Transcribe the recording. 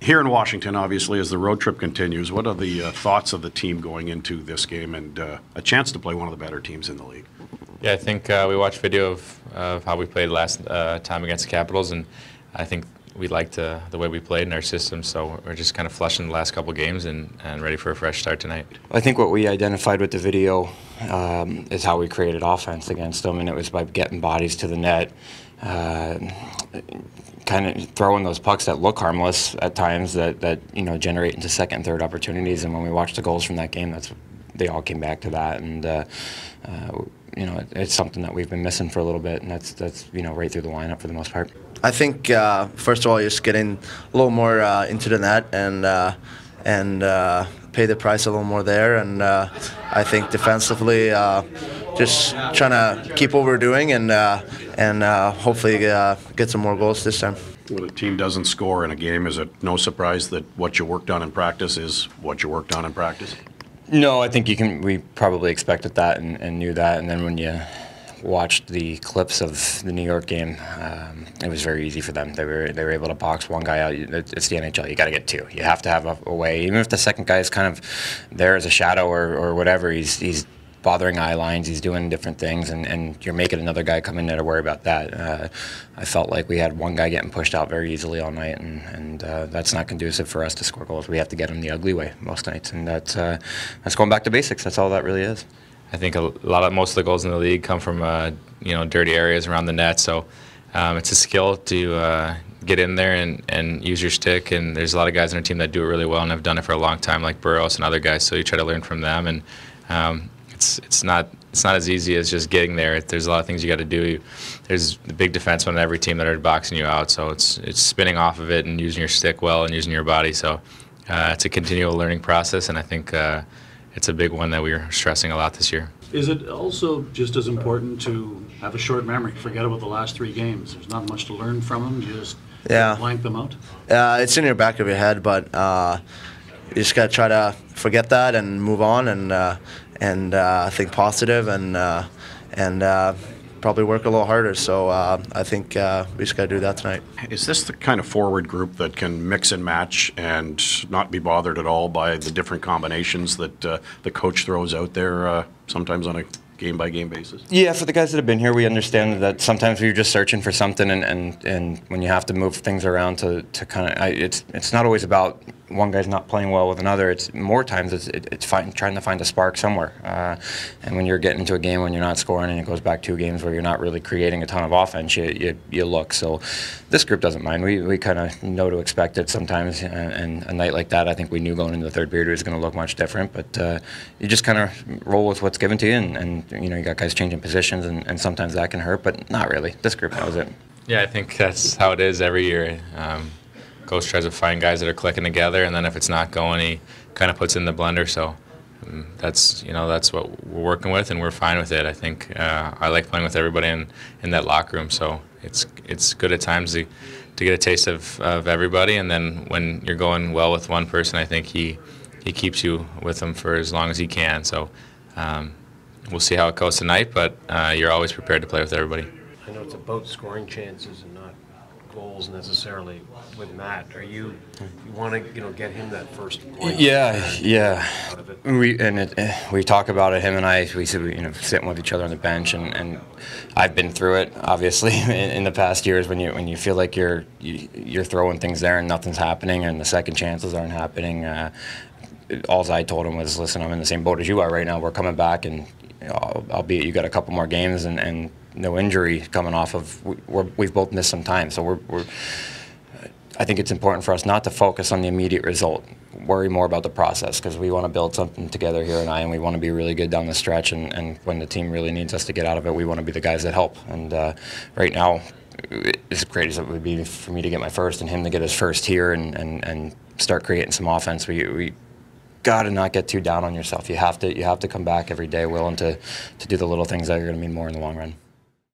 Here in Washington, obviously, as the road trip continues, what are the thoughts of the team going into this game and a chance to play one of the better teams in the league? Yeah, I think we watched video of how we played last time against the Capitals, and I think we liked the way we played in our system, so we're just kind of flushing the last couple games and ready for a fresh start tonight. I think what we identified with the video is how we created offense against them, and it was by getting bodies to the net, kind of throwing those pucks that look harmless at times that generate into second and third opportunities. And when we watched the goals from that game, they all came back to that, and it's something that we've been missing for a little bit, and that's right through the lineup for the most part. I think first of all, just getting a little more into the net and pay the price a little more there, and I think defensively, just trying to keep what we're doing and hopefully get some more goals this time. When a team doesn't score in a game, is it no surprise that what you worked on in practice is what you worked on in practice? No, I think we probably expected that and knew that, and then when you watched the clips of the New York game, it was very easy for them. They were able to box one guy out. It's the NHL. You got to get two. You have to have a way. Even if the second guy is kind of there as a shadow or whatever, he's bothering eye lines, he's doing different things, and you're making another guy come in there to worry about that. I felt like we had one guy getting pushed out very easily all night, and that's not conducive for us to score goals. We have to get him the ugly way most nights, and that's going back to basics. That's all that really is. I think most of the goals in the league come from dirty areas around the net. So it's a skill to get in there and use your stick. And there's a lot of guys on our team that do it really well and have done it for a long time, like Burroughs and other guys. So you try to learn from them. And it's not as easy as just getting there. There's a lot of things you got to do. There's the big defensemen on every team that are boxing you out. So it's spinning off of it and using your stick well and using your body. So it's a continual learning process, and I think it's a big one that we're stressing a lot this year. Is it also just as important to have a short memory, forget about the last 3 games? There's not much to learn from them, just blank them out? It's in your back of your head, but you just got to try to forget that and move on and think positive and probably work a little harder. So I think we just got to do that tonight. Is this the kind of forward group that can mix and match and not be bothered at all by the different combinations that the coach throws out there sometimes on a game-by-game basis? Yeah, for the guys that have been here, we understand that sometimes we're just searching for something, and when you have to move things around to kind of, it's not always about one guy's not playing well with another. It's more times it's trying to find a spark somewhere. And when you're getting into a game when you're not scoring and it goes back 2 games where you're not really creating a ton of offense, you look. So this group doesn't mind. We kind of know to expect it sometimes, and a night like that, I think we knew going into the third period it was going to look much different. But you just kind of roll with what's given to you, and you got guys changing positions, and sometimes that can hurt, but not really. This group knows it. Yeah, I think that's how it is every year. Coach tries to find guys that are clicking together, and then if it's not going, he kind of puts it in the blender. So that's what we're working with, and we're fine with it. I think I like playing with everybody in that locker room. So it's good at times to get a taste of everybody, and then when you're going well with one person, I think he keeps you with him for as long as he can. So we'll see how it goes tonight, but you're always prepared to play with everybody. I know it's about scoring chances and not goals necessarily with Matt. You want to get him that first point? Yeah. Out of it? We talk about it. Him and I, we sitting with each other on the bench, and I've been through it obviously in the past years when you feel like you're throwing things there and nothing's happening and the second chances aren't happening. All I told him was, listen, I'm in the same boat as you are right now. We're coming back, and albeit you got a couple more games and no injury coming off of, we've both missed some time. So I think it's important for us not to focus on the immediate result. Worry more about the process, because we want to build something together here and we want to be really good down the stretch. And when the team really needs us to get out of it, we want to be the guys that help. And right now, as great as it would be for me to get my first and him to get his first here and start creating some offense, we got to not get too down on yourself. You have to come back every day willing to do the little things that are going to mean more in the long run.